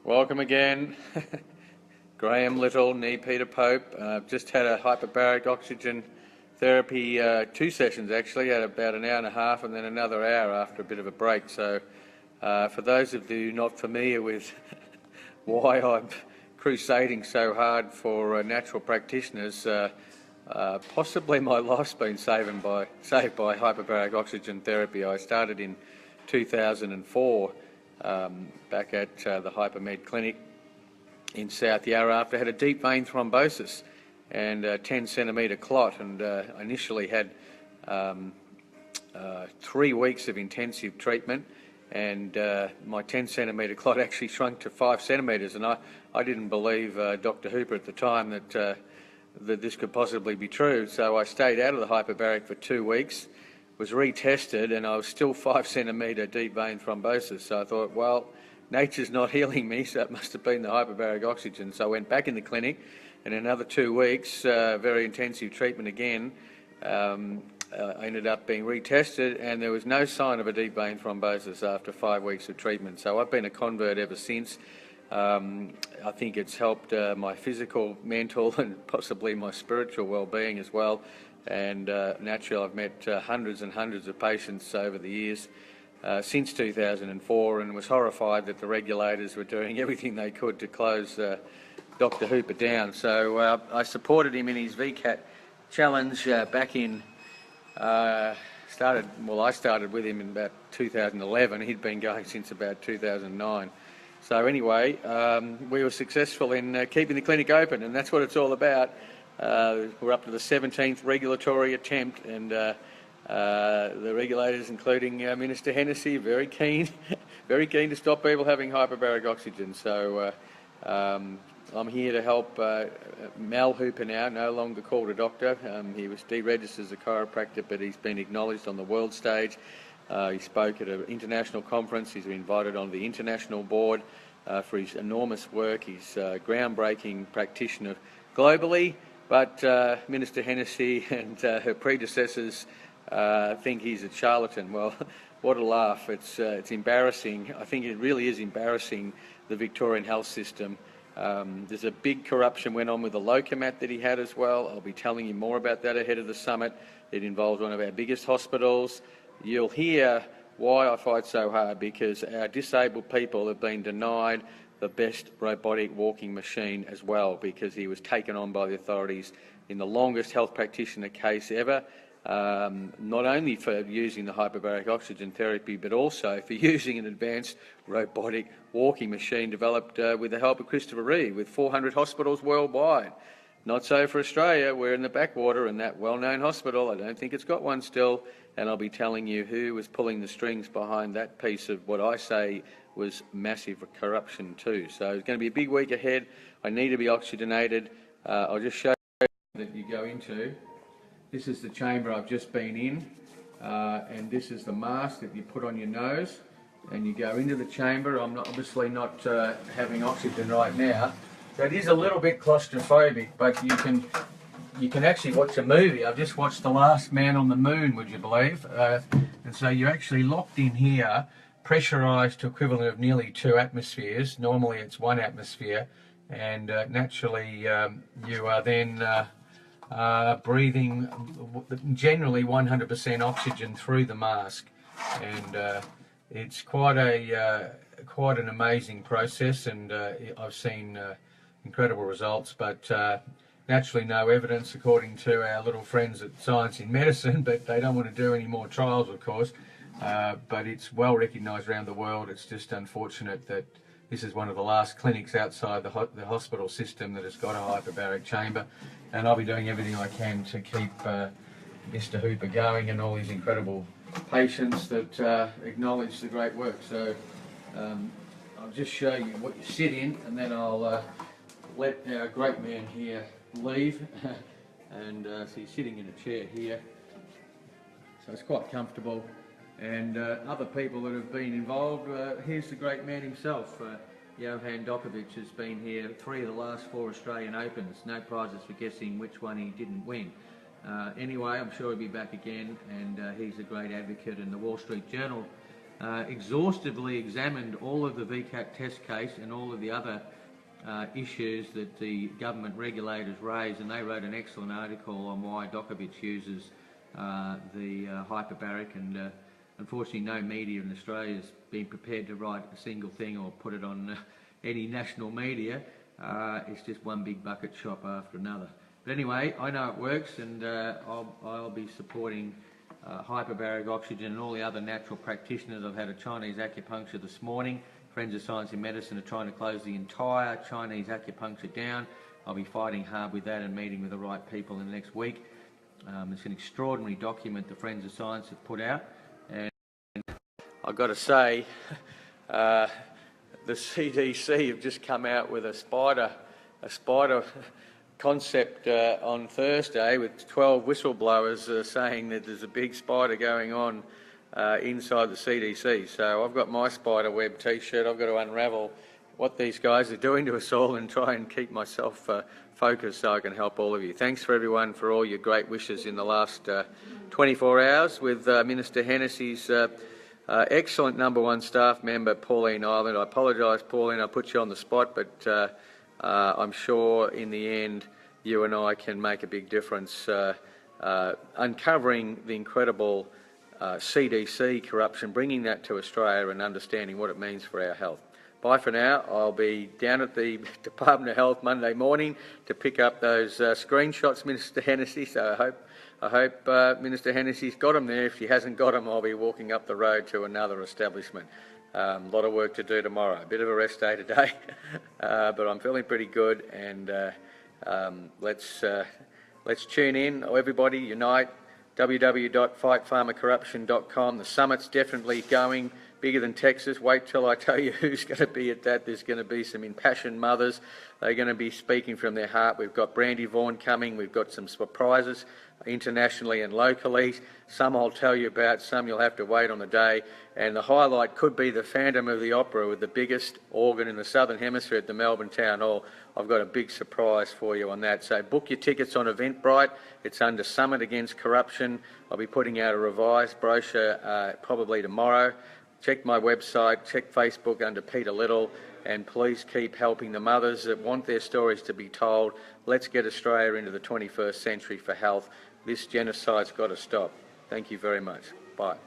Welcome again. Graham Little, knee Peter Pope. Just had a hyperbaric oxygen therapy, 2 sessions actually, at about an hour and a half and then another hour after a bit of a break. So for those of you not familiar with why I'm crusading so hard for natural practitioners, possibly my life's been saved by hyperbaric oxygen therapy. I started in 2004 back at the Hypermed Clinic in South Yarra after I had a deep vein thrombosis and a 10 centimetre clot, and I initially had 3 weeks of intensive treatment, and my 10 centimetre clot actually shrunk to 5 centimetres, and I didn't believe Dr. Hooper at the time that this could possibly be true. So I stayed out of the hyperbaric for 2 weeks, was retested, and I was still 5 centimetre deep vein thrombosis. So I thought, well, nature's not healing me, so it must have been the hyperbaric oxygen. So I went back in the clinic, and in another 2 weeks, very intensive treatment again. I ended up being retested, and there was no sign of a deep vein thrombosis after 5 weeks of treatment. So I've been a convert ever since. I think it's helped my physical, mental, and possibly my spiritual well-being as well. And naturally, I've met hundreds and hundreds of patients over the years since 2004, and was horrified that the regulators were doing everything they could to close Dr. Hooper down. So I supported him in his VCAT challenge back in. I started with him in about 2011. He'd been going since about 2009. So anyway, we were successful in keeping the clinic open, and that's what it's all about. We're up to the 17th regulatory attempt, and the regulators, including Minister Hennessy, very keen to stop people having hyperbaric oxygen. So I'm here to help Mal Hooper now, no longer called a doctor. He was deregistered as a chiropractor, but he's been acknowledged on the world stage. He spoke at an international conference. He's been invited on the international board for his enormous work. He's a groundbreaking practitioner globally, but Minister Hennessy and her predecessors think he's a charlatan. Well, what a laugh. It's embarrassing. I think it really is embarrassing, the Victorian health system. There's a big corruption went on with the Lokomat that he had as well. I'll be telling you more about that ahead of the summit. It involves one of our biggest hospitals. You'll hear why I fight so hard, because our disabled people have been denied the best robotic walking machine as well, because he was taken on by the authorities in the longest health practitioner case ever, not only for using the hyperbaric oxygen therapy, but also for using an advanced robotic walking machine developed with the help of Christopher Reeve, with 400 hospitals worldwide. Not so for Australia. We're in the backwater, and that well-known hospital, I don't think it's got one still, and I'll be telling you who was pulling the strings behind that piece of what I say was massive corruption too. So it's going to be a big week ahead. I need to be oxygenated. I'll just show you that you go into. This is the chamber I've just been in, and this is the mask that you put on your nose, and you go into the chamber. I'm obviously not having oxygen right now. So it is a little bit claustrophobic, but you can actually watch a movie. I've just watched The Last Man on the Moon, would you believe? And so you're actually locked in here, pressurised to equivalent of nearly 2 atmospheres. Normally it's 1 atmosphere, and naturally you are then breathing generally 100% oxygen through the mask, and it's quite an amazing process, and I've seen incredible results, but naturally no evidence according to our little friends at Science in Medicine, but they don't want to do any more trials, of course. But it's well recognised around the world. It's just unfortunate that this is one of the last clinics outside the hospital system that has got a hyperbaric chamber, and I'll be doing everything I can to keep Mr. Hooper going and all these incredible patients that acknowledge the great work. So I'll just show you what you sit in, and then I'll let our great man here leave. And so he's sitting in a chair here, so it's quite comfortable. And other people that have been involved, here's the great man himself. Johan Dokovic has been here 3 of the last 4 Australian Opens. No prizes for guessing which one he didn't win. Anyway, I'm sure he'll be back again, and he's a great advocate, and the Wall Street Journal exhaustively examined all of the VCAT test case and all of the other issues that the government regulators raised, and they wrote an excellent article on why Djokovic uses the hyperbaric, and unfortunately no media in Australia has been prepared to write a single thing or put it on any national media. It's just one big bucket shop after another. But anyway, I know it works, and I'll be supporting hyperbaric oxygen and all the other natural practitioners. I've had a Chinese acupuncture this morning. Friends of Science in Medicine are trying to close the entire Chinese acupuncture down. I'll be fighting hard with that and meeting with the right people in the next week. It's an extraordinary document the Friends of Science have put out, and I've got to say, the CDC have just come out with a spider concept on Thursday with 12 whistleblowers saying that there's a big spider going on inside the CDC. So I've got my spider web t-shirt. I've got to unravel what these guys are doing to us all and try and keep myself focused so I can help all of you. Thanks for everyone for all your great wishes in the last 24 hours with Minister Hennessy's excellent #1 staff member, Pauline Ireland. I apologise, Pauline, I put you on the spot, but I'm sure in the end you and I can make a big difference uncovering the incredible CDC corruption, bringing that to Australia and understanding what it means for our health. Bye for now. I'll be down at the Department of Health Monday morning to pick up those screenshots, Minister Hennessy, so I hope Minister Hennessy's got them there. If she hasn't got them, I'll be walking up the road to another establishment. A lot of work to do tomorrow. A bit of a rest day today, but I'm feeling pretty good, and let's tune in. Everybody, unite. www.fightpharmacorruption.com. The summit's definitely going, bigger than Texas. Wait till I tell you who's going to be at that. There's going to be some impassioned mothers. They're going to be speaking from their heart. We've got Brandy Vaughan coming. We've got some surprises internationally and locally. Some I'll tell you about, some you'll have to wait on the day. And the highlight could be the Phantom of the Opera with the biggest organ in the Southern Hemisphere at the Melbourne Town Hall. I've got a big surprise for you on that. So book your tickets on Eventbrite. It's under Summit Against Corruption. I'll be putting out a revised brochure probably tomorrow. Check my website, check Facebook under Peter Little, and please keep helping the mothers that want their stories to be told. Let's get Australia into the 21st century for health. This genocide's got to stop. Thank you very much. Bye.